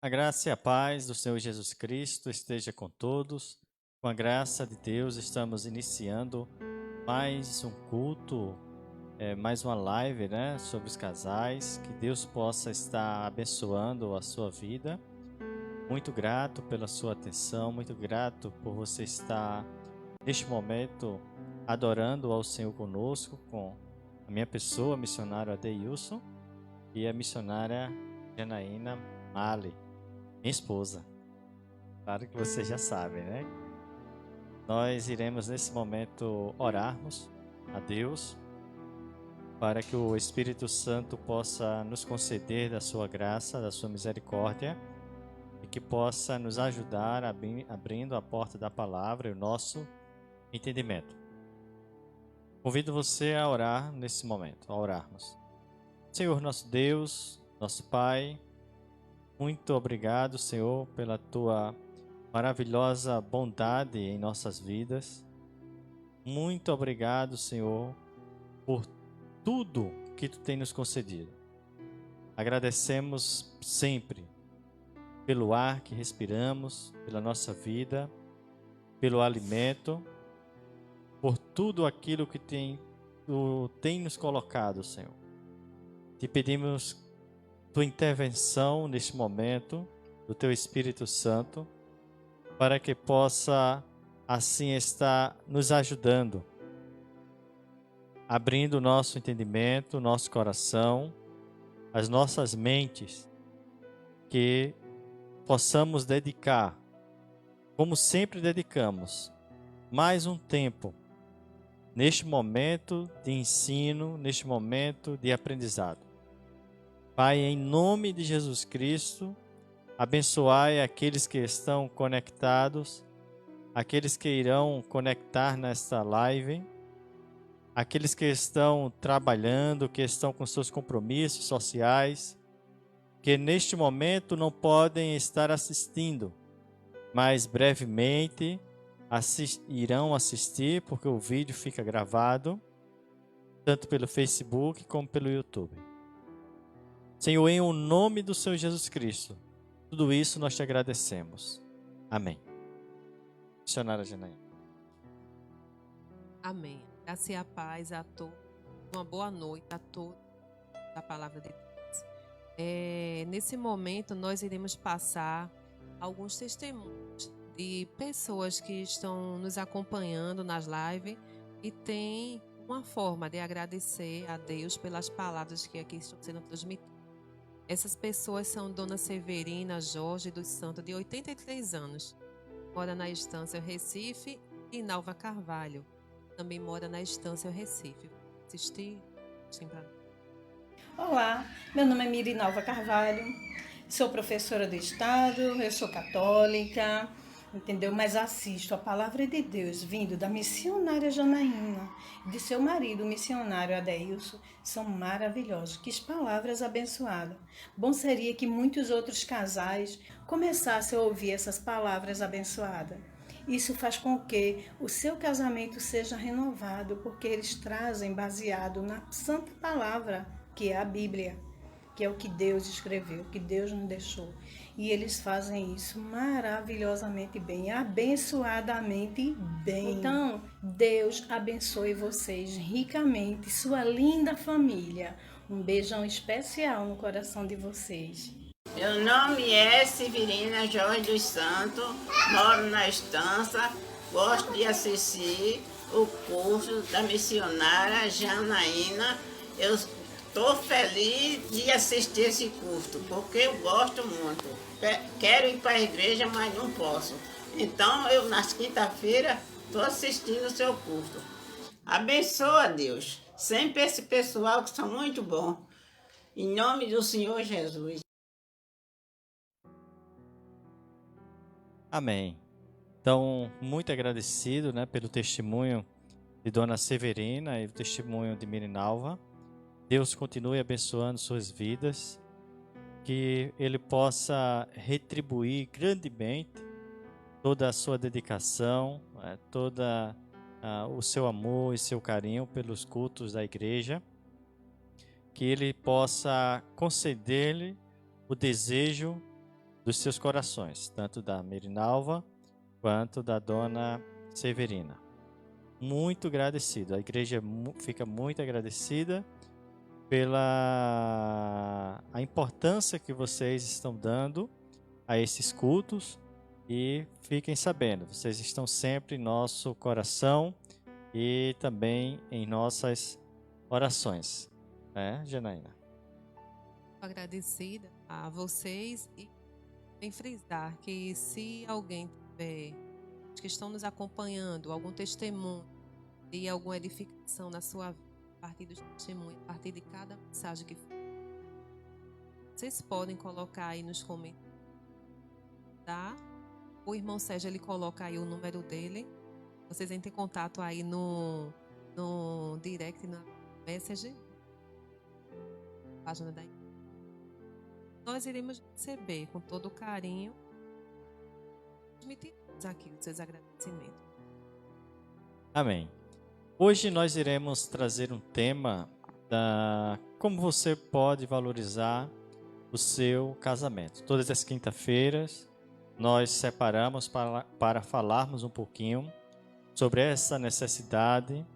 A graça e a paz do Senhor Jesus Cristo esteja com todos. Com a graça de Deus, estamos iniciando mais um culto, mais uma live, sobre os casais. Que Deus possa estar abençoando a sua vida. Muito grato pela sua atenção, muito grato por você estar neste momento adorando ao Senhor conosco, com a minha pessoa, missionário Adeilson, e a missionária Janaína Mali, minha esposa. Claro que vocês já sabem, né? Nós iremos nesse momento orarmos a Deus para que o Espírito Santo possa nos conceder da sua graça, da sua misericórdia e que possa nos ajudar abrindo a porta da palavra e o nosso entendimento. Convido você a orar nesse momento, a orarmos. Senhor nosso Deus, nosso Pai, muito obrigado, Senhor, pela tua maravilhosa bondade em nossas vidas. Muito obrigado, Senhor, por tudo que tu tem nos concedido. Agradecemos sempre pelo ar que respiramos, pela nossa vida, pelo alimento, por tudo aquilo que tu tem nos colocado, Senhor. Te pedimos tua intervenção neste momento, do teu Espírito Santo, para que possa assim estar nos ajudando, abrindo o nosso entendimento, o nosso coração, as nossas mentes, que possamos dedicar, como sempre dedicamos, mais um tempo neste momento de ensino, neste momento de aprendizado. Pai, em nome de Jesus Cristo, abençoai aqueles que estão conectados, aqueles que irão conectar nesta live, aqueles que estão trabalhando, que estão com seus compromissos sociais, que neste momento não podem estar assistindo, mas brevemente irão assistir, porque o vídeo fica gravado, tanto pelo Facebook como pelo YouTube. Senhor, em o nome do Senhor Jesus Cristo, tudo isso nós te agradecemos. Amém. Missionária Janaína. Amém. Graça e a paz a todos. Uma boa noite a todos da palavra de Deus. Nesse momento, nós iremos passar alguns testemunhos de pessoas que estão nos acompanhando nas lives e tem uma forma de agradecer a Deus pelas palavras que aqui estão sendo transmitidas. Essas pessoas são Dona Severina Jorge dos Santos, de 83 anos. Mora na Estância Recife, e Nalva Carvalho. Também mora na Estância Recife. Assistir? Sim, pra... Olá, meu nome é Mirinalva Carvalho, sou professora do Estado, eu sou católica, entendeu? Mas assisto a palavra de Deus vindo da missionária Janaína, de seu marido, o missionário Adeilson, são maravilhosos. Que palavras abençoadas. Bom seria que muitos outros casais começassem a ouvir essas palavras abençoadas. Isso faz com que o seu casamento seja renovado, porque eles trazem baseado na santa palavra, que é a Bíblia, que é o que Deus escreveu, que Deus nos deixou. E eles fazem isso maravilhosamente bem, abençoadamente bem. Então, Deus abençoe vocês ricamente, sua linda família. Um beijão especial no coração de vocês. Meu nome é Severina Jorge dos Santos, moro na Estância, gosto de assistir o curso da missionária Janaína. Eu estou feliz de assistir esse curso, porque eu gosto muito. Quero ir para a igreja, mas não posso. Então, eu, nas quinta-feiras, estou assistindo o seu curso. Abençoa, Deus. Sempre esse pessoal que são muito bom. Em nome do Senhor Jesus. Amém. Então, muito agradecido, pelo testemunho de Dona Severina e o testemunho de Mirinalva. Deus continue abençoando suas vidas, que Ele possa retribuir grandemente toda a sua dedicação, toda o seu amor e seu carinho pelos cultos da igreja, que Ele possa conceder-lhe o desejo dos seus corações, tanto da Mirinalva quanto da dona Severina. Muito agradecido. A igreja fica muito agradecida pela a importância que vocês estão dando a esses cultos, e fiquem sabendo, vocês estão sempre em nosso coração e também em nossas orações, né, Janaína? Agradecida a vocês e em frisar que se alguém tiver que estão nos acompanhando, algum testemunho e alguma edificação na sua vida, a partir dos testemunhos, a partir de cada mensagem que for, vocês podem colocar aí nos comentários, tá? O irmão Sérgio, ele coloca aí o número dele. Vocês entrem em contato aí no direct, na message, página da igreja. Nós iremos receber com todo carinho, transmitirmos aqui os seus agradecimentos. Amém. Hoje nós iremos trazer um tema da como você pode valorizar o seu casamento. Todas as quinta-feiras nós separamos para falarmos um pouquinho sobre essa necessidade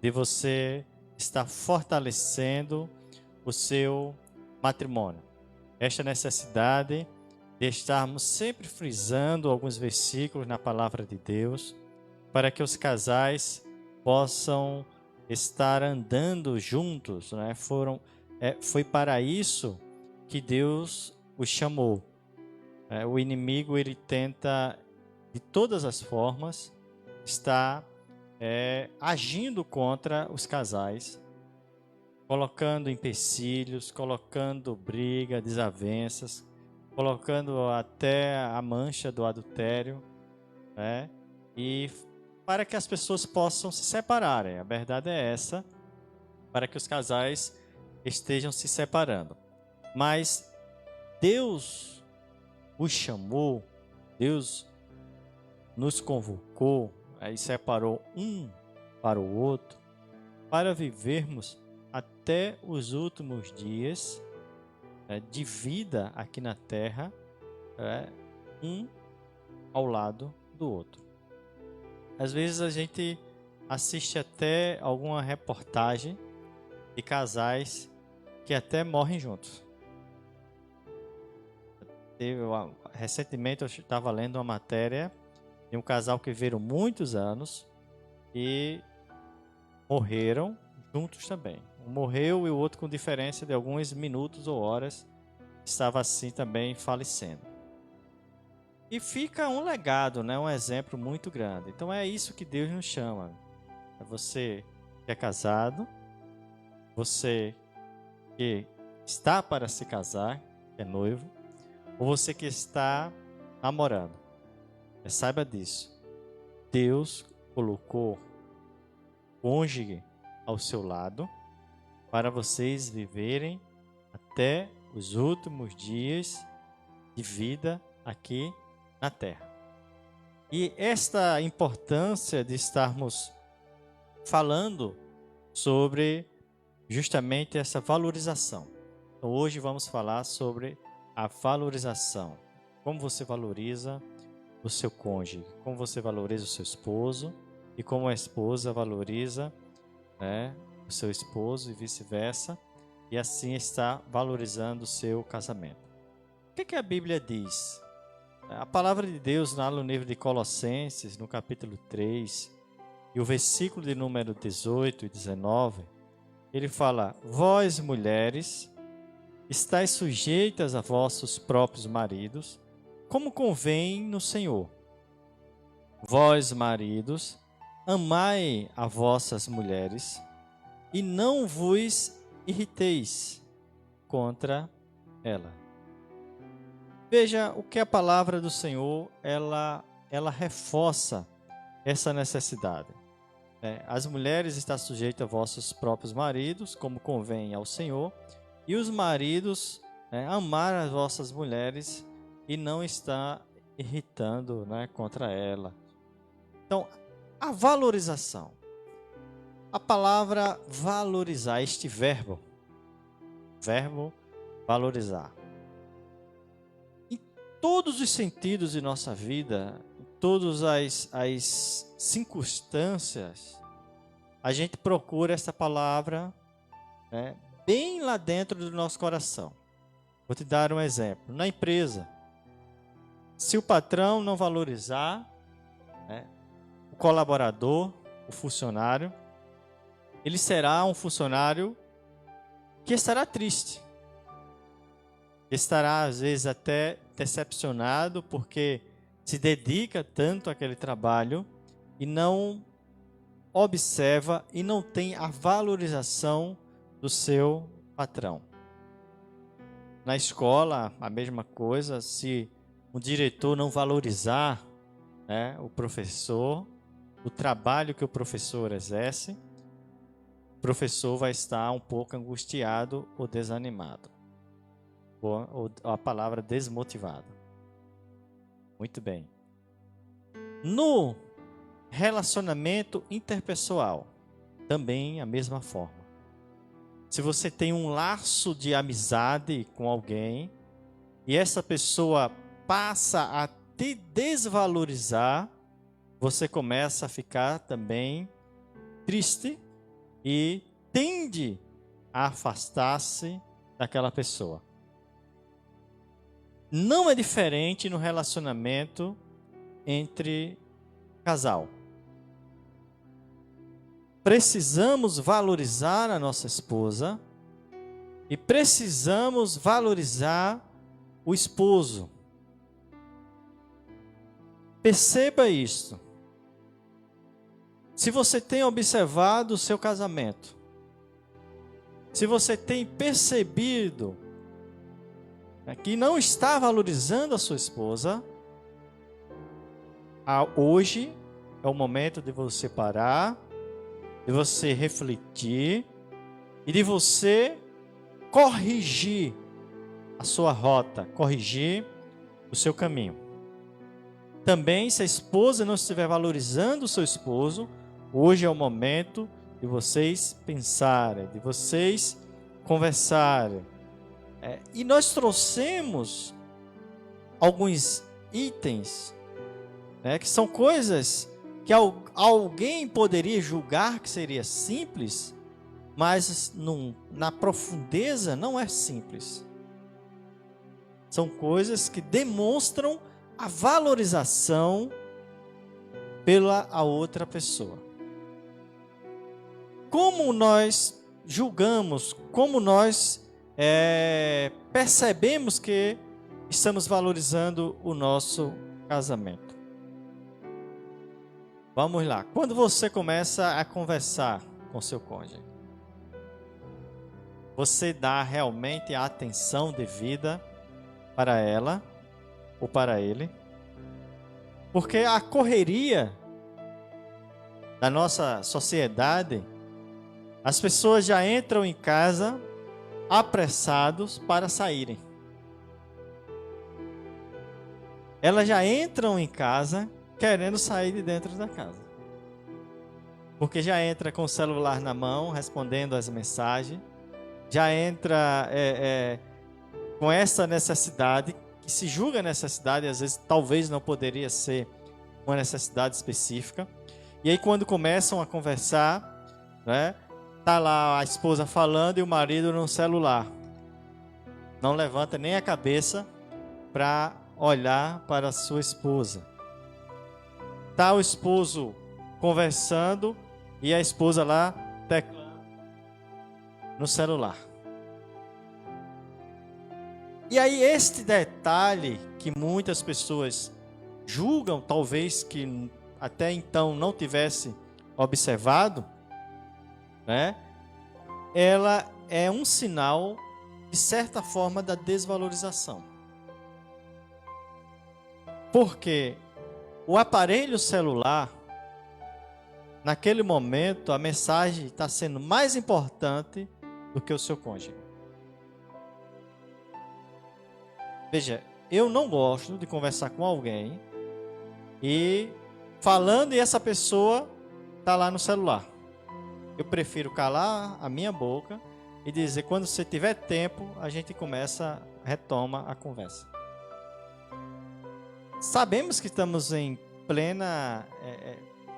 de você estar fortalecendo o seu matrimônio. Esta necessidade de estarmos sempre frisando alguns versículos na palavra de Deus para que os casais possam estar andando juntos, né? Foi para isso que Deus os chamou. O inimigo, ele tenta de todas as formas estar agindo contra os casais, colocando empecilhos, colocando briga, desavenças, colocando até a mancha do adultério, né? E para que as pessoas possam se separarem. A verdade é essa, para que os casais estejam se separando. Mas Deus os chamou, Deus nos convocou, e separou um para o outro, para vivermos até os últimos dias de vida aqui na terra, um ao lado do outro. Às vezes a gente assiste até alguma reportagem de casais que até morrem juntos. Recentemente eu estava lendo uma matéria de um casal que viveram muitos anos e morreram juntos também. Um morreu e o outro, com diferença de alguns minutos ou horas, estava assim também falecendo. E fica um legado, né? Um exemplo muito grande. Então é isso que Deus nos chama. É você que é casado, você que está para se casar, que é noivo, ou você que está namorando. Saiba disso. Deus colocou o cônjuge ao seu lado para vocês viverem até os últimos dias de vida aqui na terra. E esta importância de estarmos falando sobre justamente essa valorização. Então, hoje vamos falar sobre a valorização. Como você valoriza o seu cônjuge, como você valoriza o seu esposo e como a esposa valoriza, o seu esposo e vice-versa, e assim está valorizando o seu casamento. O que a Bíblia diz? A palavra de Deus lá no livro de Colossenses, no capítulo 3, e o versículo de número 18 e 19, ele fala: vós, mulheres, estáis sujeitas a vossos próprios maridos, como convém no Senhor. Vós, maridos, amai a vossas mulheres e não vos irriteis contra ela. Veja o que a palavra do Senhor, ela reforça essa necessidade. As mulheres estão sujeitas a vossos próprios maridos, como convém ao Senhor, e os maridos amar as vossas mulheres e não estar irritando contra ela. Então, a valorização. A palavra valorizar, este verbo valorizar. Em todos os sentidos de nossa vida, em todas as circunstâncias, a gente procura essa palavra, né, bem lá dentro do nosso coração. Vou te dar um exemplo. Na empresa, se o patrão não valorizar, né, o colaborador, o funcionário, ele será um funcionário que estará triste. Estará, às vezes, até decepcionado, porque se dedica tanto àquele trabalho e não observa e não tem a valorização do seu patrão. Na escola, a mesma coisa, se o diretor não valorizar, né, o professor, o trabalho que o professor exerce, o professor vai estar um pouco angustiado ou desanimado. Ou a palavra desmotivado. Muito bem. No relacionamento interpessoal, também a mesma forma. Se você tem um laço de amizade com alguém e essa pessoa passa a te desvalorizar, você começa a ficar também triste e tende a afastar-se daquela pessoa. Não é diferente no relacionamento entre casal. Precisamos valorizar a nossa esposa e precisamos valorizar o esposo. Perceba isto. Se você tem observado o seu casamento, se você tem percebido que não está valorizando a sua esposa, hoje é o momento de você parar, de você refletir e de você corrigir a sua rota, corrigir o seu caminho. Também, se a esposa não estiver valorizando o seu esposo, hoje é o momento de vocês pensarem, de vocês conversarem. E nós trouxemos alguns itens, né, que são coisas que alguém poderia julgar que seria simples, mas na profundeza não é simples. São coisas que demonstram a valorização pela a outra pessoa. Como nós julgamos, como nós percebemos que estamos valorizando o nosso casamento? Vamos lá. Quando você começa a conversar com seu cônjuge, você dá realmente a atenção devida para ela ou para ele? Porque a correria da nossa sociedade, as pessoas já entram em casa apressados para saírem. Elas já entram em casa querendo sair de dentro da casa. Porque já entra com o celular na mão, respondendo as mensagens, já entra com essa necessidade, que se julga necessidade, às vezes talvez não poderia ser uma necessidade específica. E aí quando começam a conversar, né, tá lá a esposa falando e o marido no celular. Não levanta nem a cabeça para olhar para a sua esposa. Tá o esposo conversando e a esposa lá teclando no celular. E aí este detalhe que muitas pessoas julgam, talvez que até então não tivesse observado, né? Ela é um sinal, de certa forma, da desvalorização. Porque o aparelho celular, naquele momento, a mensagem está sendo mais importante do que o seu cônjuge. Veja, eu não gosto de conversar com alguém e falando e essa pessoa está lá no celular. Eu prefiro calar a minha boca e dizer, quando você tiver tempo, a gente retoma a conversa. sabemos que estamos em plena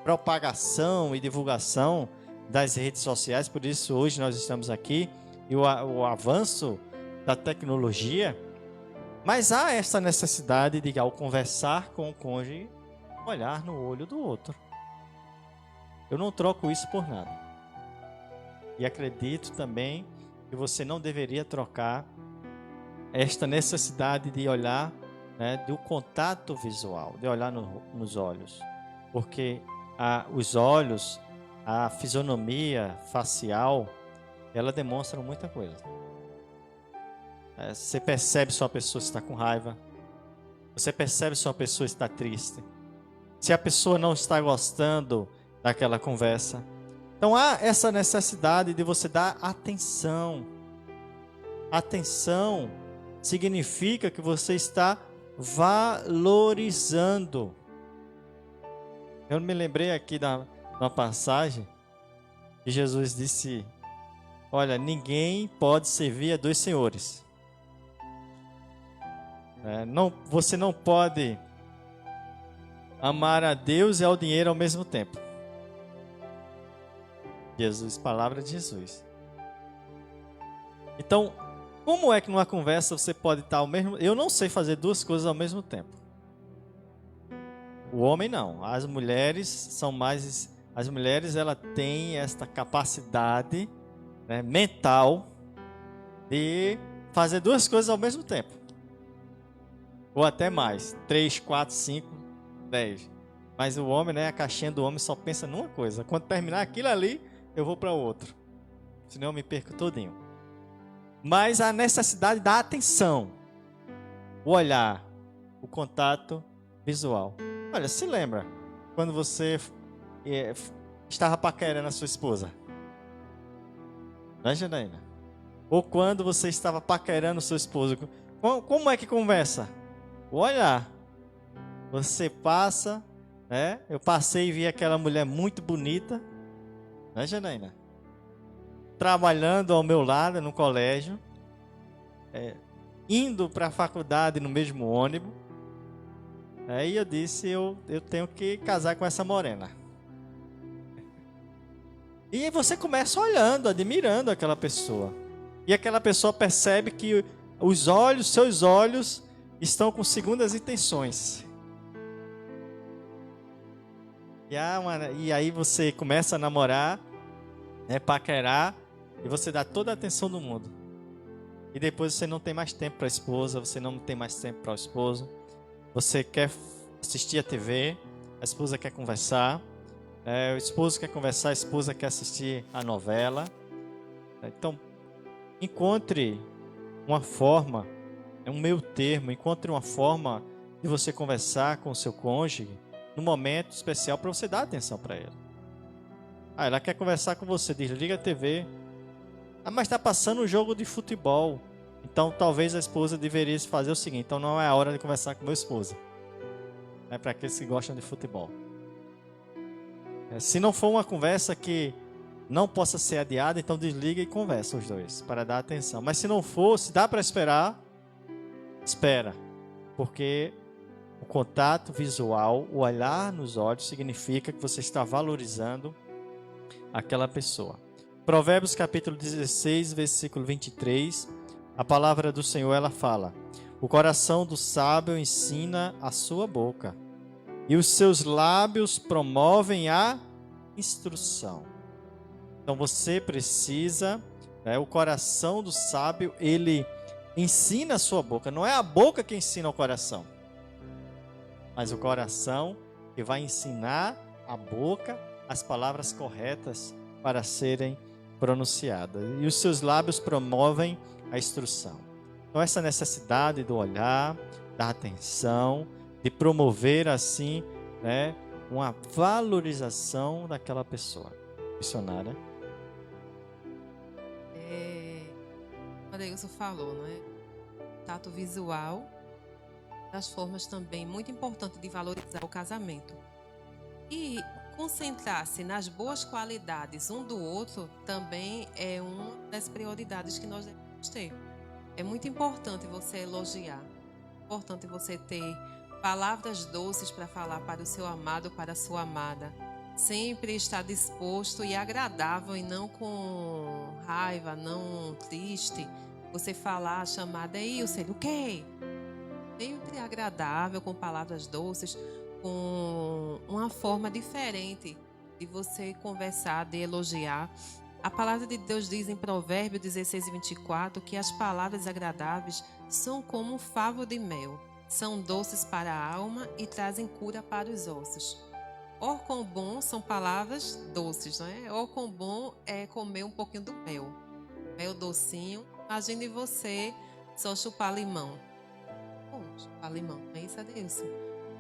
propagação e divulgação das redes sociais, por isso hoje nós estamos aqui, e o avanço da tecnologia, mas há essa necessidade de, ao conversar com o cônjuge, olhar no olho do outro. Eu não troco isso por nada. E acredito também que você não deveria trocar esta necessidade de olhar, né, do contato visual, de olhar nos olhos. Porque os olhos, a fisionomia facial, ela demonstra muita coisa. Você percebe se uma pessoa está com raiva. Você percebe se uma pessoa está triste. Se a pessoa não está gostando daquela conversa. Então há essa necessidade de você dar atenção. Atenção significa que você está valorizando. Eu me lembrei aqui de uma passagem que Jesus disse: olha, ninguém pode servir a dois senhores. Você não pode amar a Deus e ao dinheiro ao mesmo tempo. Jesus, palavra de Jesus. Então, como é que numa conversa você pode estar ao mesmo... Eu não sei fazer duas coisas ao mesmo tempo. O homem não. As mulheres são mais... As mulheres, ela têm esta capacidade, né, mental de fazer duas coisas ao mesmo tempo. Ou até mais. 3, 4, 5, 10. Mas o homem, né, a caixinha do homem só pensa numa coisa. Quando terminar aquilo ali, eu vou para outro. Senão eu me perco todinho. Mas a necessidade da atenção. O olhar. O contato visual. Olha, se lembra quando você estava paquerando a sua esposa? Não é, Janaína? Ou quando você estava paquerando o seu esposo? Como é que conversa? O olhar. Você passa, né? Eu passei e vi aquela mulher muito bonita, né, Janaína? Trabalhando ao meu lado no colégio, indo para a faculdade no mesmo ônibus. Aí eu disse, eu tenho que casar com essa morena. E você começa olhando, admirando aquela pessoa. E aquela pessoa percebe que seus olhos estão com segundas intenções. E aí você começa a namorar, né, paquerar, e você dá toda a atenção do mundo. E depois você não tem mais tempo para a esposa, você não tem mais tempo para o esposo. Você quer assistir a TV, a esposa quer conversar, o esposo quer conversar, a esposa quer assistir a novela. Então, encontre uma forma, um meio termo, encontre uma forma de você conversar com o seu cônjuge num momento especial para você dar atenção para ele. Ela quer conversar com você, desliga a TV. Mas está passando um jogo de futebol. Então talvez a esposa deveria fazer o seguinte: então não é a hora de conversar com meu esposo. É para aqueles que gostam de futebol. Se não for uma conversa que não possa ser adiada, então desliga e conversa os dois para dar atenção. Mas se não for, se dá para esperar, espera. Porque o contato visual, o olhar nos olhos, significa que você está valorizando aquela pessoa. Provérbios capítulo 16, versículo 23, a palavra do Senhor, ela fala: o coração do sábio ensina a sua boca, e os seus lábios promovem a instrução. Então você precisa, o coração do sábio, ele ensina a sua boca. Não é a boca que ensina o coração, mas o coração que vai ensinar a boca as palavras corretas para serem pronunciadas. E os seus lábios promovem a instrução. Então essa necessidade do olhar, da atenção, de promover assim, uma valorização daquela pessoa. Missionária. O Adeilson falou, não é? Tato visual, das formas também muito importante de valorizar o casamento. E concentrar-se nas boas qualidades um do outro também é uma das prioridades que nós devemos ter. É muito importante você elogiar, é importante você ter palavras doces para falar para o seu amado, para a sua amada. Sempre estar disposto e agradável e não com raiva, não triste. Você falar a chamada, ei, o o quê? Sempre agradável, com palavras doces, com uma forma diferente de você conversar, de elogiar. A palavra de Deus diz em Provérbios 16:24 que as palavras agradáveis são como um favo de mel, são doces para a alma e trazem cura para os ossos. Or quão bom são palavras doces, não é? Or quão bom é comer um pouquinho do mel. Mel docinho. Imagine você só chupar limão. Bom, chupar limão, não é isso, Adeilson?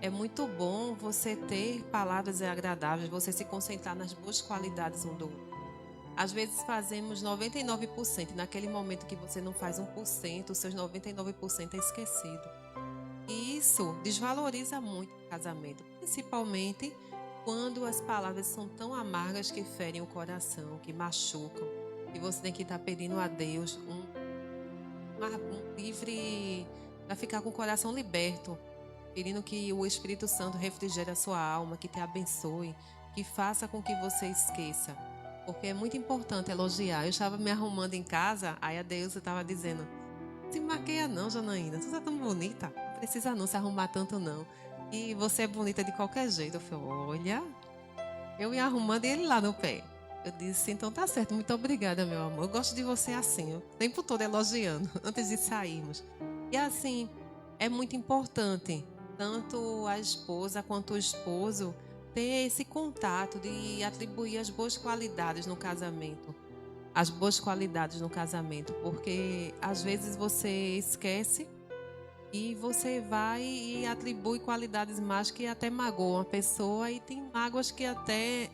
É muito bom você ter palavras agradáveis, você se concentrar nas boas qualidades um do outro. Às vezes fazemos 99%, e naquele momento que você não faz 1%, os seus 99% é esquecido. E isso desvaloriza muito o casamento, principalmente quando as palavras são tão amargas que ferem o coração, que machucam. E você tem que estar pedindo a Deus um livre para ficar com o coração liberto, pedindo que o Espírito Santo refrigere a sua alma, que te abençoe, que faça com que você esqueça. Porque é muito importante elogiar. Eu estava me arrumando em casa, aí a Deus estava dizendo: se maqueia não, Janaína, tu tá tão bonita, não precisa não se arrumar tanto não. E você é bonita de qualquer jeito. Eu falei: olha, eu me arrumando e ele lá no pé. Eu disse: então tá certo, muito obrigada, meu amor. Eu gosto de você assim, o tempo todo elogiando, antes de sairmos. E assim, é muito importante, tanto a esposa quanto o esposo, ter esse contato de atribuir as boas qualidades no casamento. As boas qualidades no casamento, porque às vezes você esquece e você vai e atribui qualidades más que até magoam a pessoa, e tem mágoas que até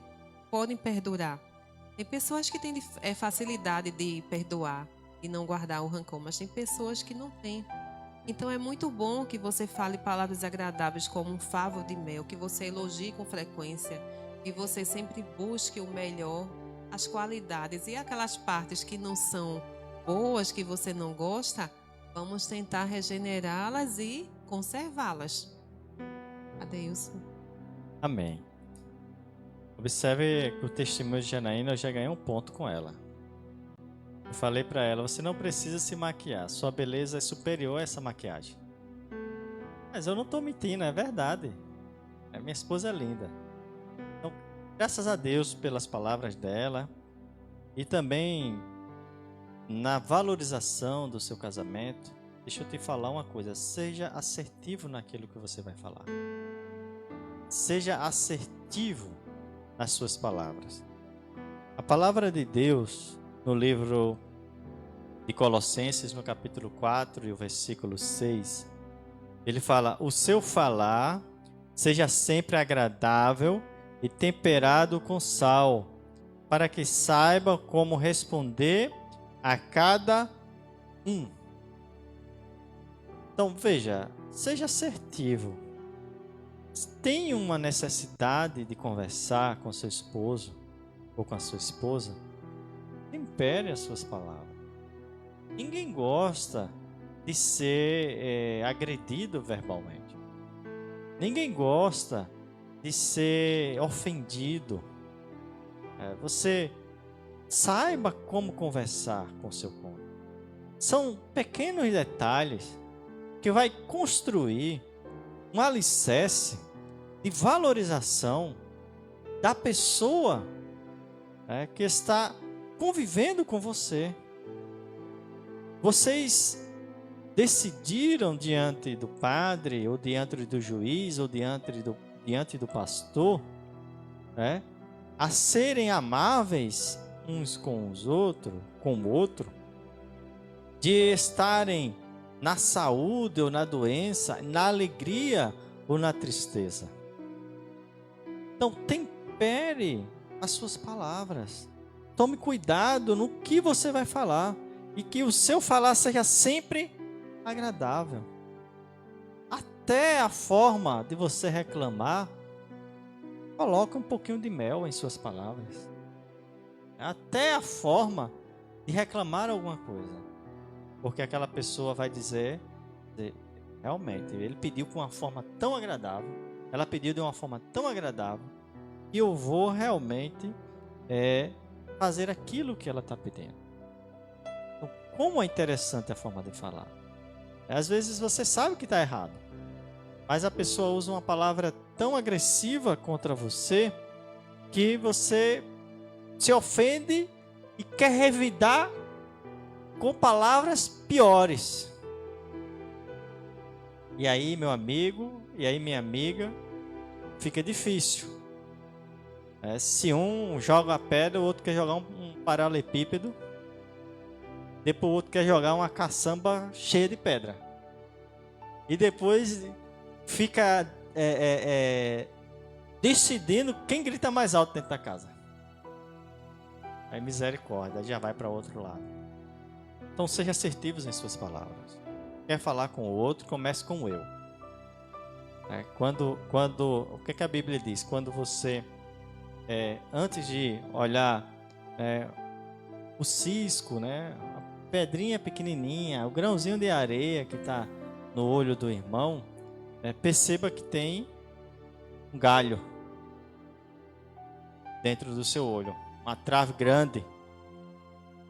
podem perdurar. Tem pessoas que têm facilidade de perdoar e não guardar o rancor, mas tem pessoas que não têm. Então é muito bom que você fale palavras agradáveis como um favo de mel, que você elogie com frequência, que você sempre busque o melhor, as qualidades, e aquelas partes que não são boas, que você não gosta, vamos tentar regenerá-las e conservá-las. Adeilson. Amém. Observe que o testemunho de Janaína, eu já ganhei um ponto com ela. Eu falei para ela: você não precisa se maquiar, sua beleza é superior a essa maquiagem. Mas eu não estou mentindo, é verdade. Minha esposa é linda. Então, graças a Deus pelas palavras dela, e também na valorização do seu casamento. Deixa eu te falar uma coisa: seja assertivo naquilo que você vai falar. Seja assertivo nas suas palavras. A palavra de Deus, no livro de Colossenses, no capítulo 4 e o versículo 6, ele fala: o seu falar seja sempre agradável e temperado com sal, para que saiba como responder a cada um. Então veja, seja assertivo. Tem uma necessidade de conversar com seu esposo ou com a sua esposa? Tempere as suas palavras. Ninguém gosta de ser agredido verbalmente. Ninguém gosta de ser ofendido. Você saiba como conversar com seu cônjuge. São pequenos detalhes que vai construir um alicerce de valorização da pessoa que está convivendo com você. Vocês decidiram diante do padre, ou diante do juiz, ou diante do pastor, a serem amáveis uns com os outros, com o outro, de estarem na saúde ou na doença, na alegria ou na tristeza. Então, tempere as suas palavras. Tome cuidado no que você vai falar, e que o seu falar seja sempre agradável. Até a forma de você reclamar, coloque um pouquinho de mel em suas palavras. Até a forma de reclamar alguma coisa. Porque aquela pessoa vai dizer: realmente, ele pediu com uma forma tão agradável, ela pediu de uma forma tão agradável, e eu vou realmente fazer aquilo que ela está pedindo. Então, como é interessante a forma de falar. Às vezes você sabe que está errado, mas a pessoa usa uma palavra tão agressiva contra você que você se ofende e quer revidar com palavras piores. E aí, meu amigo, e aí, minha amiga, fica difícil. Se um joga a pedra, o outro quer jogar um paralelepípedo, depois o outro quer jogar uma caçamba cheia de pedra. E depois fica decidindo quem grita mais alto dentro da casa. Aí misericórdia, já vai para outro lado. Então seja assertivos em suas palavras. Quer falar com o outro, comece com o eu. O que a Bíblia diz? Quando você, antes de olhar o cisco, né, a pedrinha pequenininha, o grãozinho de areia que está no olho do irmão, perceba que tem um galho dentro do seu olho, uma trave grande.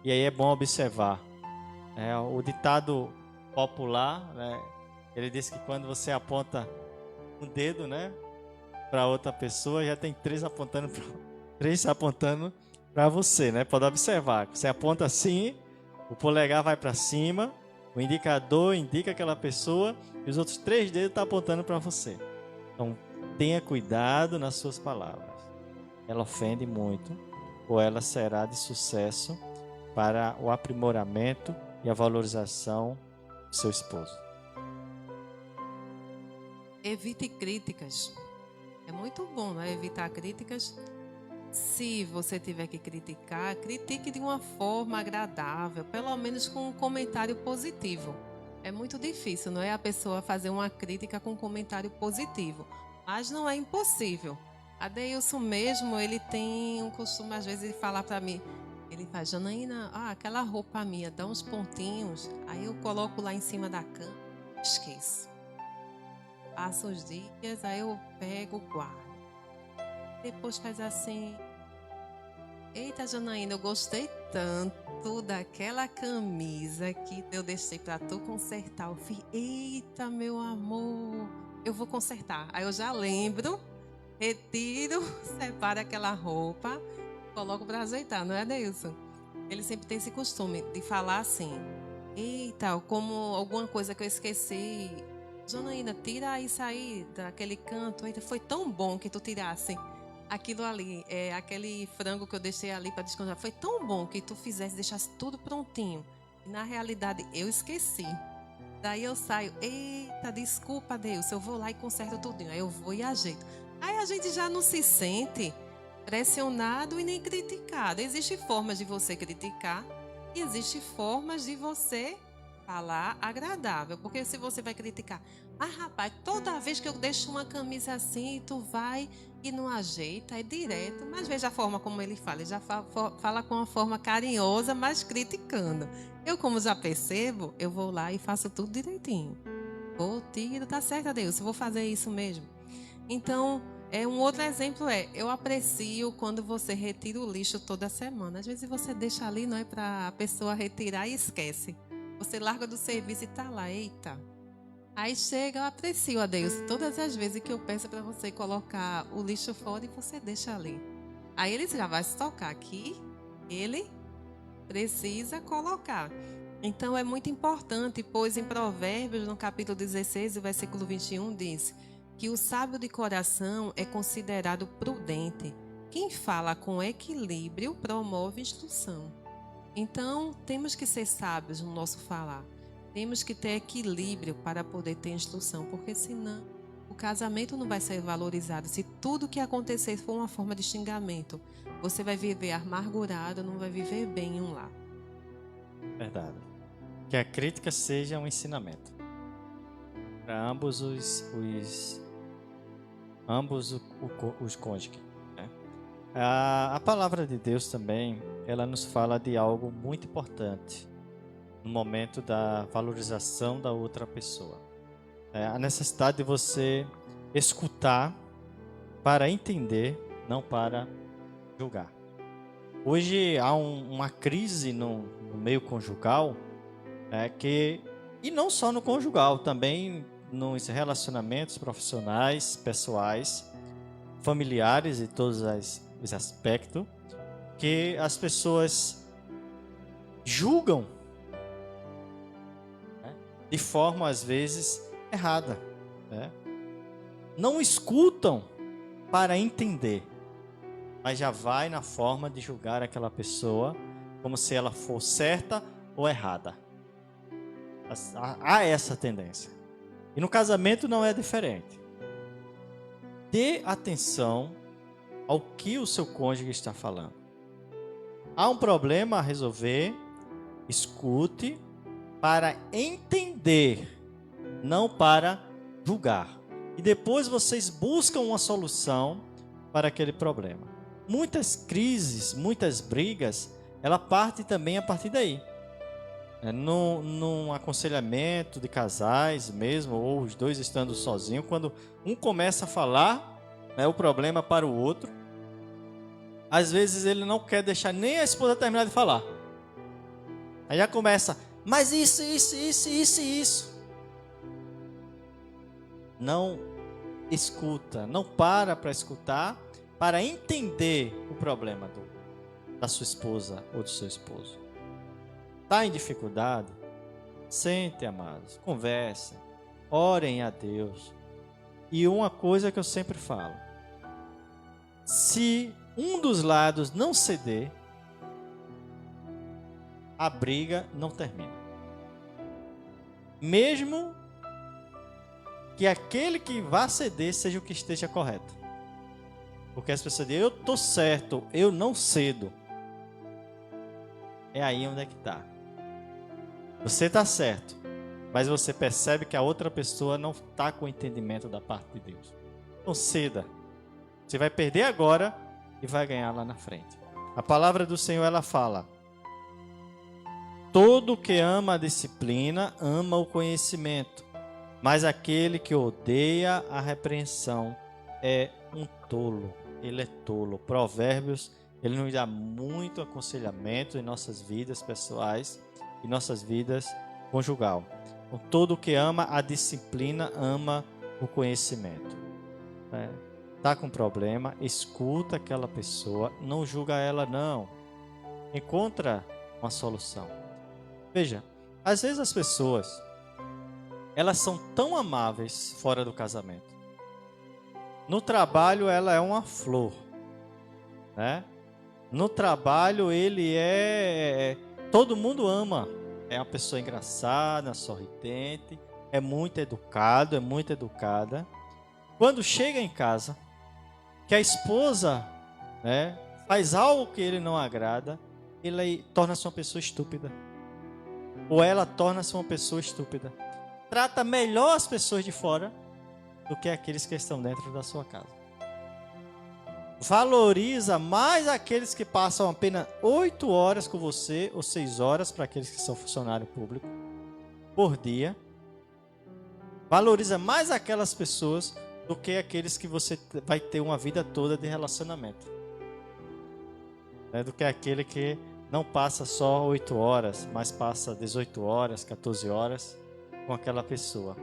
E aí é bom observar. O ditado popular, né, ele diz que quando você aponta um dedo, né, para outra pessoa, já tem três apontando para você, né? Pode observar. Você aponta assim, o polegar vai para cima, o indicador indica aquela pessoa e os outros 3 dedos estão apontando para você. Então, tenha cuidado nas suas palavras. Ela ofende muito, ou ela será de sucesso para o aprimoramento e a valorização do seu esposo. Evite críticas. É muito bom, né? Evitar críticas. Se você tiver que criticar, critique de uma forma agradável, pelo menos com um comentário positivo. É muito difícil, não é? A pessoa fazer uma crítica com um comentário positivo, mas não é impossível. Adeilson mesmo, ele tem um costume às vezes de falar para mim, ele faz: Janaína, aquela roupa minha dá uns pontinhos, aí eu coloco lá em cima da cama, esqueço. Passa os dias, aí eu pego, guardo. Depois faz assim: eita, Janaína, eu gostei tanto daquela camisa que eu deixei pra tu consertar. Eu fiz: eita, meu amor, eu vou consertar. Aí eu já lembro, retiro, separo aquela roupa, coloco pra ajeitar, não é, Adeilson? Ele sempre tem esse costume de falar assim: eita, como alguma coisa que eu esqueci. Janaína, tira isso aí daquele canto. Eita, foi tão bom que tu tirasse aquilo ali, aquele frango que eu deixei ali para descongelar. Foi tão bom que tu fizesse, deixasse tudo prontinho. E na realidade eu esqueci. Daí eu saio: eita, desculpa, Deus, eu vou lá e conserto tudinho. Aí eu vou e ajeito. Aí a gente já não se sente pressionado e nem criticado. Existem formas de você criticar e existem formas de você falar agradável. Porque se você vai criticar: rapaz, toda vez que eu deixo uma camisa assim, tu vai e não ajeita, é direto. Mas veja a forma como ele já fala com uma forma carinhosa, mas criticando. Eu, como já percebo, eu vou lá e faço tudo direitinho. Tiro, tá certo, Deus, eu vou fazer isso mesmo. Então, um outro exemplo eu aprecio quando você retira o lixo toda semana. Às vezes você deixa ali, não é para a pessoa retirar e esquece. Você larga do serviço e tá lá, eita. Aí chega, eu aprecio a Deus todas as vezes que eu peço para você colocar o lixo fora e você deixa ali. Aí ele já vai se tocar aqui, ele precisa colocar. Então é muito importante, pois em Provérbios, no capítulo 16, o versículo 21, diz que o sábio de coração é considerado prudente. Quem fala com equilíbrio promove instrução. Então, temos que ser sábios no nosso falar. Temos que ter equilíbrio para poder ter instrução, porque senão o casamento não vai ser valorizado. Se tudo que acontecer for uma forma de xingamento, você vai viver amargurado, não vai viver bem em um lar. Verdade. Que a crítica seja um ensinamento para ambos os cônjuges. Né? A palavra de Deus também, ela nos fala de algo muito importante no momento da valorização da outra pessoa. a necessidade de você escutar para entender, não para julgar. Hoje há uma crise no meio conjugal, e não só no conjugal, também nos relacionamentos profissionais, pessoais, familiares e todos os aspectos, que as pessoas julgam, de forma às vezes errada, não escutam para entender, mas já vai na forma de julgar aquela pessoa como se ela fosse certa ou errada. Há essa tendência. E no casamento não é diferente. Dê atenção ao que o seu cônjuge está falando. Há um problema a resolver, escute para entender, não para julgar. E depois vocês buscam uma solução para aquele problema. Muitas crises, muitas brigas, ela parte também a partir daí. Num aconselhamento de casais mesmo, ou os dois estando sozinhos, quando um começa a falar o problema para o outro, às vezes ele não quer deixar nem a esposa terminar de falar. Aí já começa, mas isso. Não escuta, não para escutar, para entender o problema da sua esposa ou do seu esposo. Está em dificuldade? Sente, amados, conversem, orem a Deus. E uma coisa que eu sempre falo: se um dos lados não ceder, a briga não termina. Mesmo que aquele que vá ceder seja o que esteja correto. Porque as pessoas dizem, eu estou certo, eu não cedo. É aí onde é que está. Você está certo, mas você percebe que a outra pessoa não está com o entendimento da parte de Deus. Não ceda. Você vai perder agora e vai ganhar lá na frente. A palavra do Senhor, ela fala: todo que ama a disciplina, ama o conhecimento. Mas aquele que odeia a repreensão é um tolo. Ele é tolo. Provérbios, ele nos dá muito aconselhamento em nossas vidas pessoais e nossas vidas conjugal. Todo que ama a disciplina, ama o conhecimento. Está com problema, escuta aquela pessoa, não julga ela não. Encontra uma solução. Veja, às vezes as pessoas, elas são tão amáveis fora do casamento. No trabalho ela é uma flor, No trabalho ele todo mundo ama. É uma pessoa engraçada, sorridente, é muito educado, é muito educada. Quando chega em casa, que a esposa faz algo que ele não agrada, ele torna-se uma pessoa estúpida. Ou ela torna-se uma pessoa estúpida. Trata melhor as pessoas de fora do que aqueles que estão dentro da sua casa. Valoriza mais aqueles que passam apenas 8 horas com você, ou 6 horas para aqueles que são funcionário público, por dia. Valoriza mais aquelas pessoas do que aqueles que você vai ter uma vida toda de relacionamento. Do que aquele que não passa só 8 horas, mas passa 18 horas, 14 horas com aquela pessoa.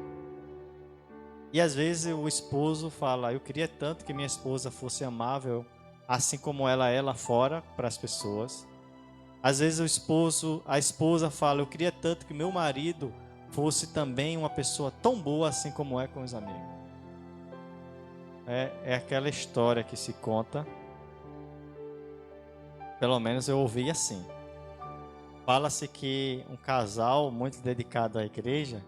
E às vezes o esposo fala, eu queria tanto que minha esposa fosse amável, assim como ela é lá fora para as pessoas. Às vezes a esposa fala, eu queria tanto que meu marido fosse também uma pessoa tão boa assim como é com os amigos. É aquela história que se conta, pelo menos eu ouvi assim. Fala-se que um casal muito dedicado à igreja,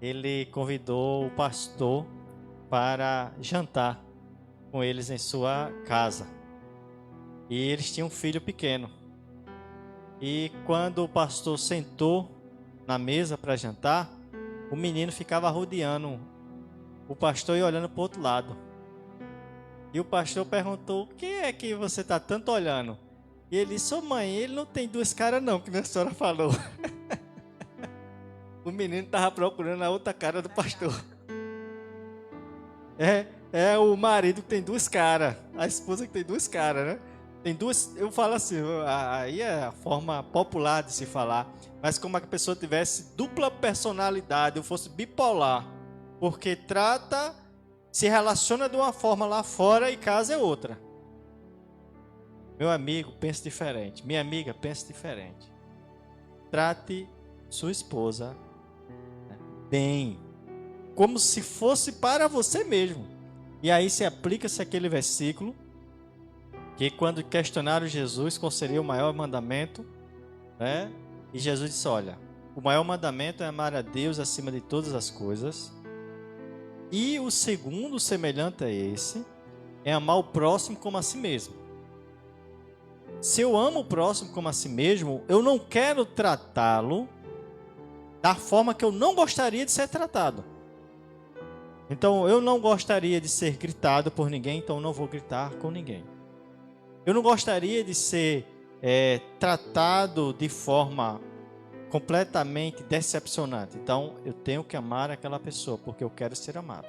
ele convidou o pastor para jantar com eles em sua casa. E eles tinham um filho pequeno. E quando o pastor sentou na mesa para jantar, o menino ficava rodeando o pastor e olhando para o outro lado. E o pastor perguntou, quem é que você está tanto olhando? E ele disse, ô mãe, ele não tem 2 caras não, que a senhora falou. O menino estava procurando a outra cara do pastor. É o marido que tem duas caras, a esposa que tem duas caras, né? Tem duas, eu falo assim, aí é a forma popular de se falar, mas como a pessoa tivesse dupla personalidade, ou fosse bipolar, porque se relaciona de uma forma lá fora e casa é outra. Meu amigo, pense diferente. Minha amiga, pense diferente. Trate sua esposa bem, como se fosse para você mesmo. E aí se aplica-se aquele versículo que quando questionaram Jesus qual seria o maior mandamento, né? E Jesus disse, olha, o maior mandamento é amar a Deus acima de todas as coisas. E o segundo, semelhante a esse, é amar o próximo como a si mesmo. Se eu amo o próximo como a si mesmo, eu não quero tratá-lo da forma que eu não gostaria de ser tratado. Então, eu não gostaria de ser gritado por ninguém, então não vou gritar com ninguém. Eu não gostaria de ser tratado de forma completamente decepcionante. Então, eu tenho que amar aquela pessoa, porque eu quero ser amado.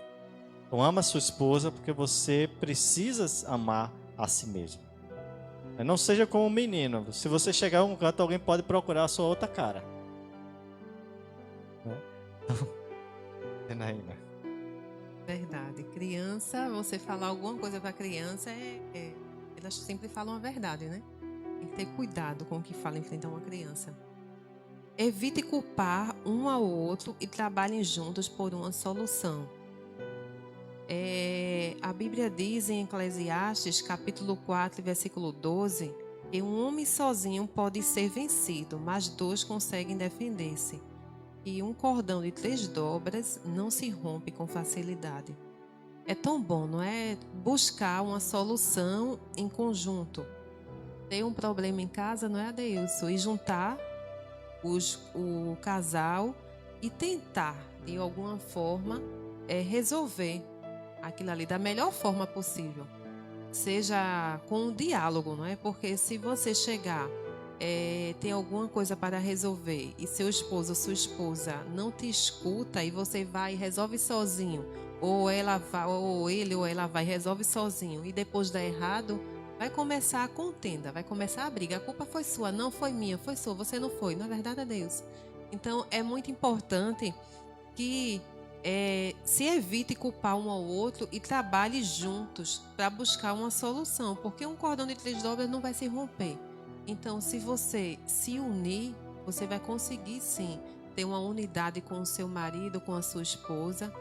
Então, ama a sua esposa, porque você precisa amar a si mesmo. Não seja como um menino. Se você chegar a um canto, alguém pode procurar a sua outra cara. Janaína. Verdade. Criança, você falar alguma coisa para criança, elas sempre falam a verdade, né? Tem que ter cuidado com o que fala em frente a uma criança. Evite culpar um ao outro e trabalhem juntos por uma solução. A Bíblia diz em Eclesiastes, capítulo 4, versículo 12, que um homem sozinho pode ser vencido, mas dois conseguem defender-se. E um cordão de 3 dobras não se rompe com facilidade. É tão bom, não é? Buscar uma solução em conjunto. Tem um problema em casa, não é, Adeilson? E juntar o casal e tentar, de alguma forma, resolver aquilo ali da melhor forma possível. Seja com um diálogo, não é? Porque se você chegar, tem alguma coisa para resolver e seu esposo ou sua esposa não te escuta e você vai e resolve sozinho, ou ele ou ela vai e resolve sozinho e depois dá errado, vai começar a contenda, vai começar a briga. A culpa foi sua, não foi minha, foi sua, você não foi. Na verdade é Deus. Então é muito importante que se evite culpar um ao outro e trabalhe juntos para buscar uma solução, porque um cordão de 3 dobras não vai se romper. Então, se você se unir, você vai conseguir sim ter uma unidade com o seu marido, com a sua esposa,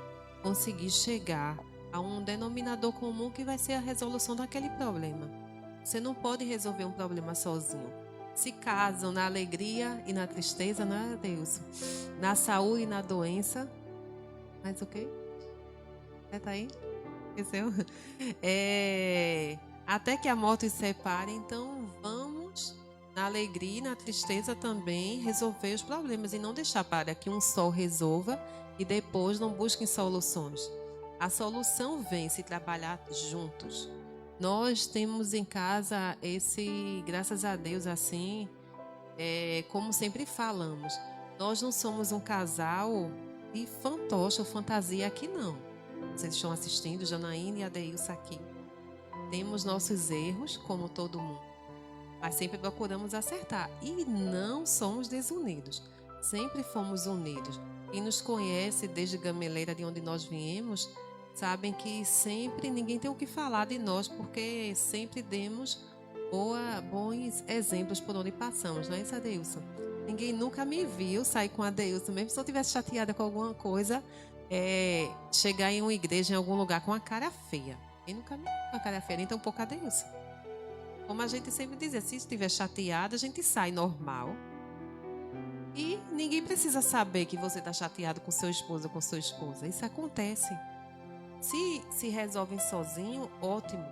conseguir chegar a um denominador comum que vai ser a resolução daquele problema. Você não pode resolver um problema sozinho. Se casam na alegria e na tristeza, não é, Deus? Na saúde e na doença. Mas o quê? Tá aí? Esqueceu? Até que a morte os separe, então vamos na alegria e na tristeza também resolver os problemas e não deixar para que um só resolva e depois não busquem soluções. A solução vem se trabalhar juntos. Nós temos em casa graças a Deus, assim, como sempre falamos, nós não somos um casal de fantoche ou fantasia aqui não. Vocês estão assistindo, Janaína e Adeilson aqui. Temos nossos erros, como todo mundo, mas sempre procuramos acertar e não somos desunidos. Sempre fomos unidos. Quem nos conhece desde Gameleira, de onde nós viemos, sabem que sempre ninguém tem o que falar de nós, porque sempre demos bons exemplos por onde passamos, não é isso, Adeilson? Ninguém nunca me viu sair com a Adeilson, mesmo se eu estivesse chateada com alguma coisa, chegar em uma igreja, em algum lugar, com a cara feia. Quem nunca me viu com a cara feia, nem tão pouco a Adeilson. Como a gente sempre dizia, se estiver chateada, a gente sai normal. E ninguém precisa saber que você está chateado com seu esposo ou com sua esposa. Isso acontece. Se resolvem sozinho, ótimo.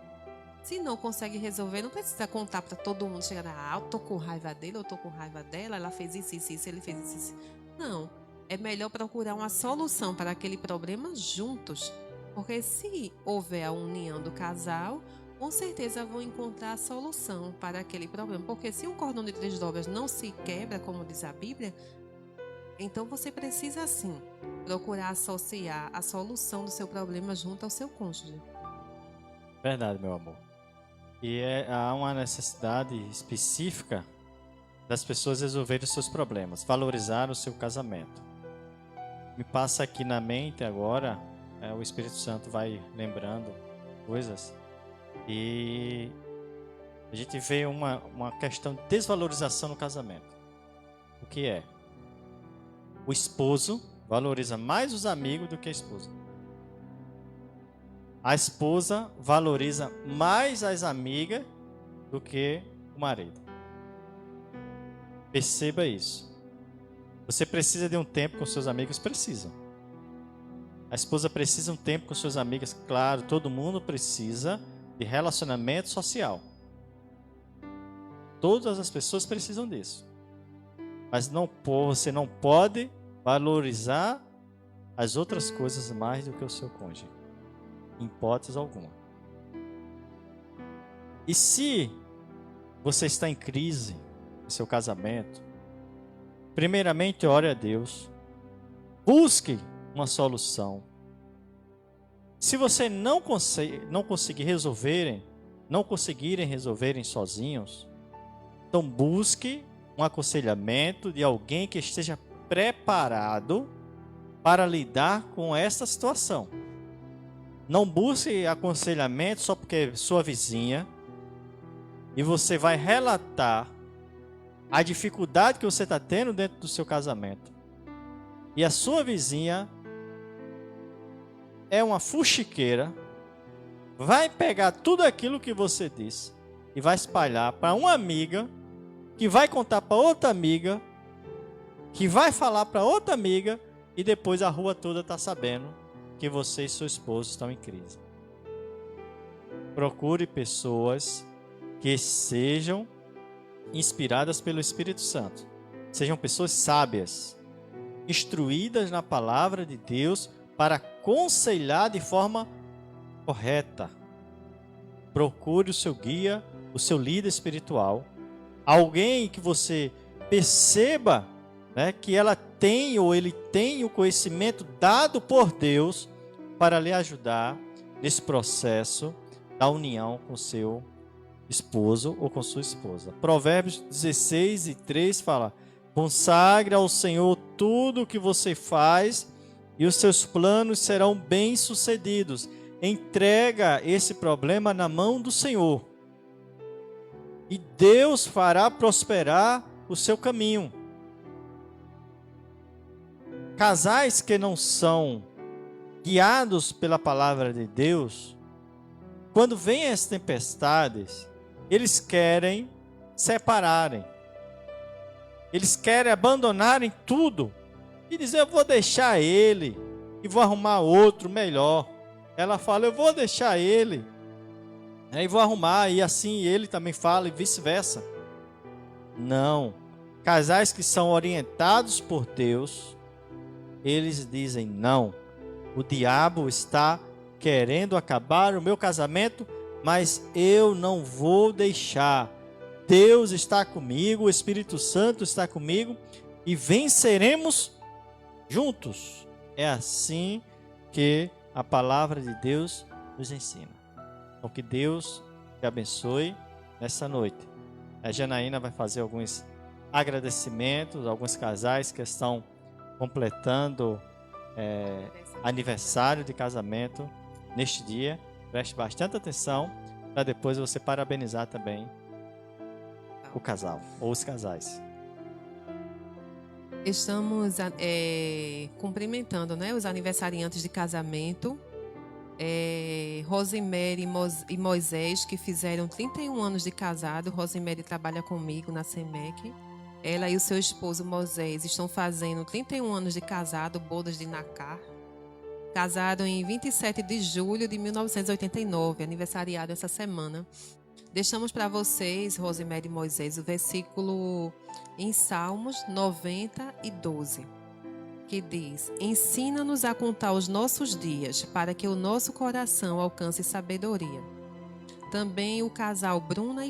Se não consegue resolver, não precisa contar para todo mundo. Chegar, eu tô com raiva dele, eu tô com raiva dela, ela fez isso, ele fez isso. Não. É melhor procurar uma solução para aquele problema juntos. Porque se houver a união do casal, com certeza vão encontrar a solução para aquele problema. Porque se um cordão de 3 dobras não se quebra, como diz a Bíblia, Então você precisa sim procurar associar a solução do seu problema junto ao seu cônjuge. Verdade, meu amor. E há uma necessidade específica das pessoas resolverem os seus problemas, valorizar o seu casamento. Me passa aqui na mente agora, o Espírito Santo vai lembrando coisas, e a gente vê uma questão de desvalorização no casamento. O que é? O esposo valoriza mais os amigos do que a esposa. A esposa valoriza mais as amigas do que o marido. Perceba isso. Você precisa de um tempo com seus amigos? Precisa. A esposa precisa de um tempo com suas amigas? Claro, todo mundo precisa de relacionamento social. Todas as pessoas precisam disso. Mas você não pode valorizar as outras coisas mais do que o seu cônjuge. Em hipótese alguma. E se você está em crise no seu casamento, primeiramente ore a Deus. Busque uma solução. Se você não conseguirem resolverem sozinhos, então busque um aconselhamento de alguém que esteja preparado para lidar com essa situação. Não busque aconselhamento só porque é sua vizinha e você vai relatar a dificuldade que você está tendo dentro do seu casamento. E a sua vizinha é uma fuxiqueira, vai pegar tudo aquilo que você disse e vai espalhar para uma amiga, que vai contar para outra amiga, que vai falar para outra amiga, e depois a rua toda está sabendo que você e seu esposo estão em crise. Procure pessoas que sejam inspiradas pelo Espírito Santo. Sejam pessoas sábias, instruídas na palavra de Deus para aconselhar de forma correta. Procure o seu guia, o seu líder espiritual, alguém que você perceba, né, que ela tem ou ele tem o conhecimento dado por Deus para lhe ajudar nesse processo da união com seu esposo ou com sua esposa. Provérbios 16:3 fala: consagre ao Senhor tudo o que você faz e os seus planos serão bem-sucedidos. Entrega esse problema na mão do Senhor e Deus fará prosperar o seu caminho. Casais que não são guiados pela palavra de Deus, quando vêm as tempestades, eles querem separarem. Eles querem abandonarem tudo e dizer: eu vou deixar ele e vou arrumar outro melhor. Ela fala: eu vou deixar ele e vou arrumar, e assim ele também fala, e vice-versa. Não. Casais que são orientados por Deus, eles dizem: não, o diabo está querendo acabar o meu casamento, mas eu não vou deixar. Deus está comigo, o Espírito Santo está comigo e venceremos juntos. É assim que a palavra de Deus nos ensina. Então que Deus te abençoe nessa noite. A Janaína vai fazer alguns agradecimentos, alguns casais que estão completando aniversário de casamento neste dia. Preste bastante atenção para depois você parabenizar também o casal ou os casais. Estamos cumprimentando, né, os aniversariantes de casamento. Rosemary e Moisés, que fizeram 31 anos de casado. Rosemary trabalha comigo na CEMEC. Ela e o seu esposo Moisés estão fazendo 31 anos de casado, bodas de Nacar. Casado em 27 de julho de 1989, aniversariado essa semana. Deixamos para vocês, Rosemary e Moisés, o versículo em Salmos 90:12, que diz: ensina-nos a contar os nossos dias, para que o nosso coração alcance sabedoria. Também o casal Bruna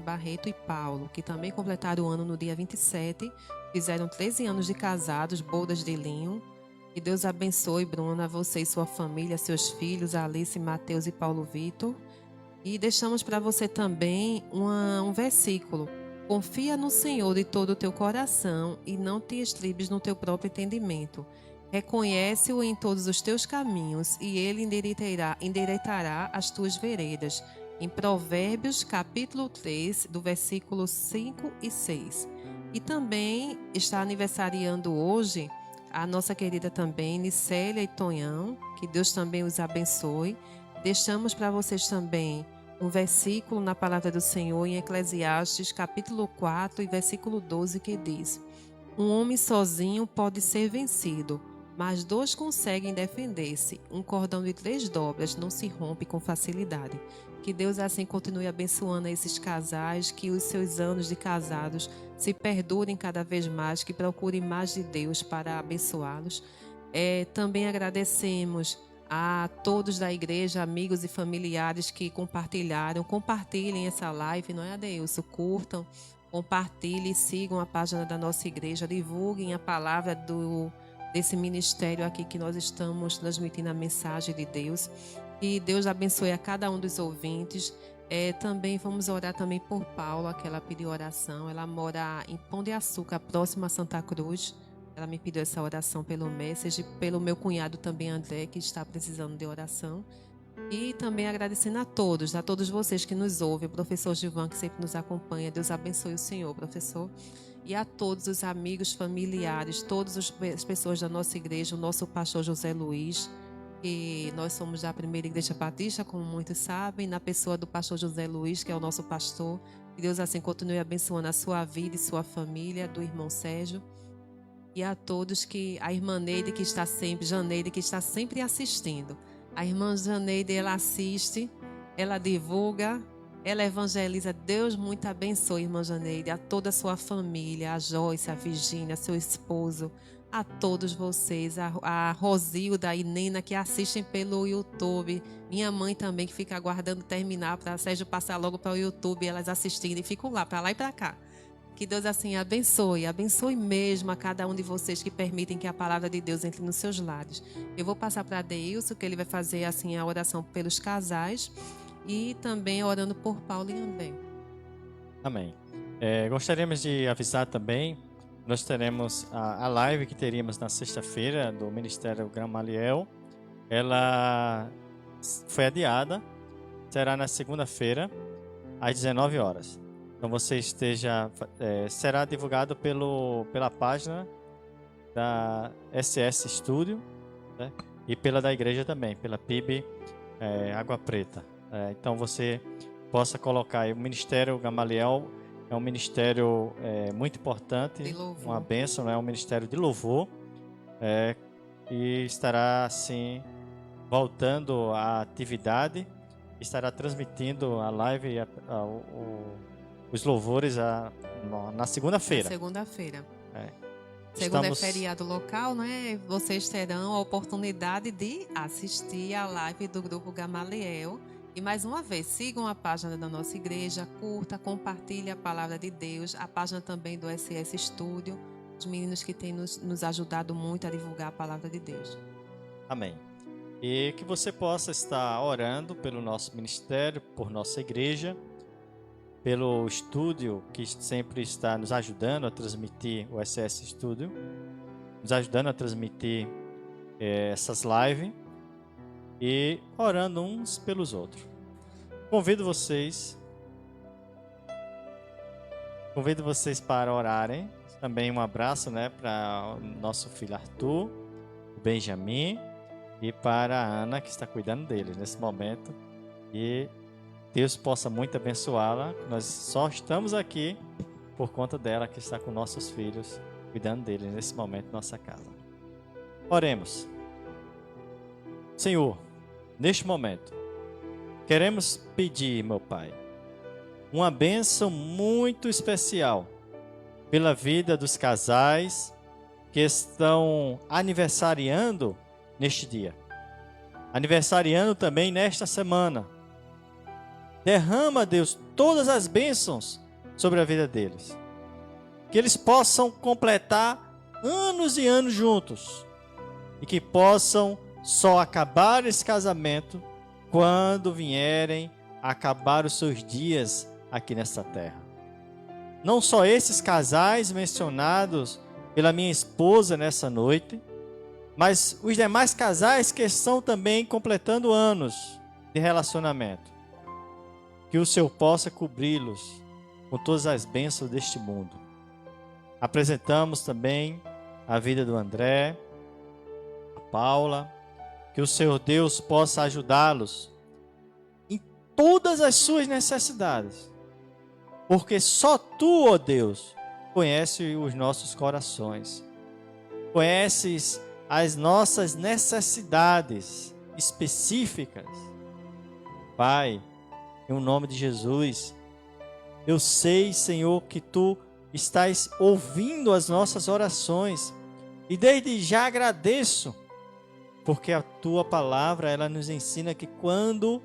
Barreto e Paulo, que também completaram o ano no dia 27, fizeram 13 anos de casados, bodas de linho. Que Deus abençoe, Bruna, você e sua família, seus filhos, Alice, Mateus e Paulo Vitor. E deixamos para você também um versículo. Confia no Senhor de todo o teu coração e não te estribes no teu próprio entendimento. Reconhece-o em todos os teus caminhos e ele endireitará as tuas veredas. Em Provérbios, capítulo 3, do versículo 5 e 6. E também está aniversariando hoje a nossa querida também, Nicélia e Tonhão, que Deus também os abençoe. Deixamos para vocês também um versículo na palavra do Senhor em Eclesiastes, capítulo 4 e versículo 12, que diz: um homem sozinho pode ser vencido, mas 2 conseguem defender-se. Um cordão de 3 dobras não se rompe com facilidade. Que Deus assim continue abençoando esses casais, que os seus anos de casados se perdurem cada vez mais, que procurem mais de Deus para abençoá-los. Também agradecemos a todos da igreja, amigos e familiares que compartilharam. Compartilhem essa live, não é, Adeilson? Curtam, compartilhem, sigam a página da nossa igreja, divulguem a palavra desse ministério aqui que nós estamos transmitindo a mensagem de Deus. Que Deus abençoe a cada um dos ouvintes. Também vamos orar também por Paula, que ela pediu oração. Ela mora em Pão de Açúcar, próximo a Santa Cruz. Ela me pediu essa oração pelo message, pelo meu cunhado também, André, que está precisando de oração. E também agradecendo a todos vocês que nos ouvem, o professor Gilvan, que sempre nos acompanha. Deus abençoe o senhor, professor. E a todos os amigos, familiares, todas as pessoas da nossa igreja, o nosso pastor José Luiz, que nós somos da Primeira Igreja Batista, como muitos sabem, na pessoa do pastor José Luiz, que é o nosso pastor. Que Deus assim continue abençoando a sua vida e sua família, do irmão Sérgio. E a todos a irmã Neide, Janeide, que está sempre assistindo. A irmã Janeide, ela assiste, ela divulga, ela evangeliza. Deus muito abençoe, irmã Janeide, a toda a sua família, a Joyce, a Virgínia, seu esposo, a todos vocês, a Rosilda e Nena, que assistem pelo YouTube. Minha mãe também, que fica aguardando terminar para Sérgio passar logo para o YouTube, elas assistindo e ficam lá e para cá. Que Deus assim abençoe mesmo a cada um de vocês que permitem que a palavra de Deus entre nos seus lares. Eu vou passar para Adeilson, que ele vai fazer assim a oração pelos casais e também orando por Paulo e André. Amém. Gostaríamos de avisar também, nós teremos a live que teríamos na sexta-feira do Ministério Gamaliel. Ela foi adiada, será na segunda-feira, às 19 horas. Então você será divulgado pela página da SS Studio, né? E pela da igreja também, pela PIB Água Preta. Então você possa colocar aí, o Ministério Gamaliel é um ministério muito importante, uma bênção, né? É um ministério de louvor, e estará assim voltando à atividade, estará transmitindo a live os louvores na segunda-feira. Segunda-feira. Segunda é feriado local, né? Vocês terão a oportunidade de assistir a live do Grupo Gamaliel. E mais uma vez, sigam a página da nossa igreja, curta, compartilhe a palavra de Deus, a página também do SS Studio, os meninos que têm nos ajudado muito a divulgar a palavra de Deus. Amém. E que você possa estar orando pelo nosso ministério, por nossa igreja, pelo estúdio que sempre está nos ajudando a transmitir o SS Studio, nos ajudando a transmitir essas lives e orando uns pelos outros. Convido vocês para orarem. Também um abraço, né, para o nosso filho Arthur, o Benjamin, e para a Ana, que está cuidando dele nesse momento. E Deus possa muito abençoá-la. Nós só estamos aqui por conta dela, que está com nossos filhos, cuidando deles nesse momento em nossa casa. Oremos. Senhor, neste momento, queremos pedir, meu Pai, uma bênção muito especial pela vida dos casais que estão aniversariando neste dia, aniversariando também nesta semana. Derrama, Deus, todas as bênçãos sobre a vida deles. que eles possam completar anos e anos juntos e que possam só acabar esse casamento quando vierem a acabar os seus dias aqui nesta terra. Não só esses casais mencionados pela minha esposa nessa noite, mas os demais casais que estão também completando anos de relacionamento. Que o Senhor possa cobri-los com todas as bênçãos deste mundo. Apresentamos também a vida do André, a Paula, que o Senhor Deus possa ajudá-los em todas as suas necessidades. Porque só Tu, ó Deus, conheces os nossos corações. Conheces as nossas necessidades específicas. Pai, em nome de Jesus, eu sei, Senhor, que Tu estás ouvindo as nossas orações e desde já agradeço, porque a Tua palavra, ela nos ensina que quando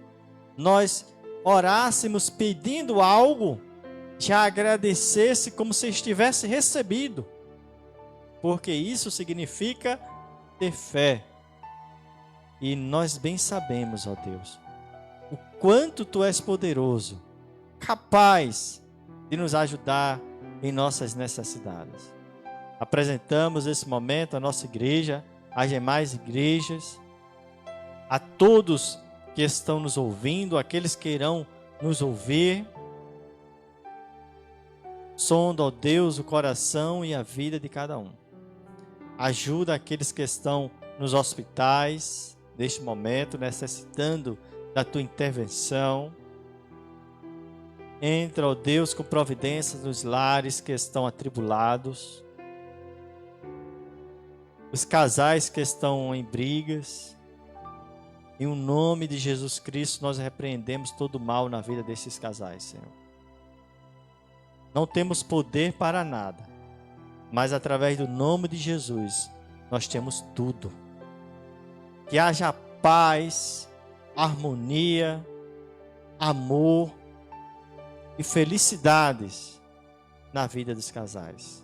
nós orássemos pedindo algo, já agradecesse como se estivesse recebido, porque isso significa ter fé. E nós bem sabemos, ó Deus, o quanto Tu és poderoso, capaz de nos ajudar em nossas necessidades. Apresentamos esse momento à nossa igreja, às demais igrejas, a todos que estão nos ouvindo, aqueles que irão nos ouvir. Sonda, ó Deus, o coração e a vida de cada um. Ajuda aqueles que estão nos hospitais, neste momento, necessitando da Tua intervenção. Entra, ó Deus, com providências nos lares que estão atribulados. Os casais que estão em brigas. Em o nome de Jesus Cristo, nós repreendemos todo o mal na vida desses casais, Senhor. Não temos poder para nada, mas através do nome de Jesus, nós temos tudo. Que haja paz, harmonia, amor e felicidades na vida dos casais.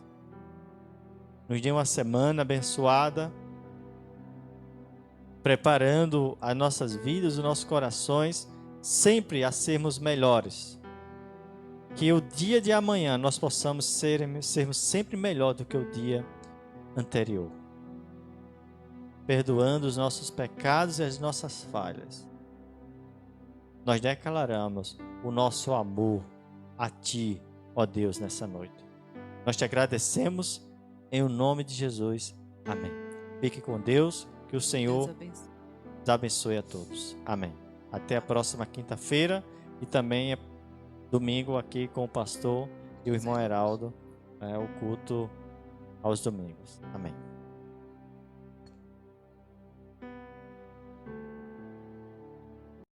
Nos dê uma semana abençoada, preparando as nossas vidas, os nossos corações, sempre a sermos melhores. Que o dia de amanhã nós possamos sermos sempre melhor do que o dia anterior. Perdoando os nossos pecados e as nossas falhas. Nós declaramos o nosso amor a Ti, ó Deus, nessa noite. Nós Te agradecemos em o nome de Jesus. Amém. Fique com Deus, que o Senhor nos abençoe a todos. Amém. Até a próxima quinta-feira e também domingo aqui com o pastor e o irmão Heraldo, o culto aos domingos. Amém.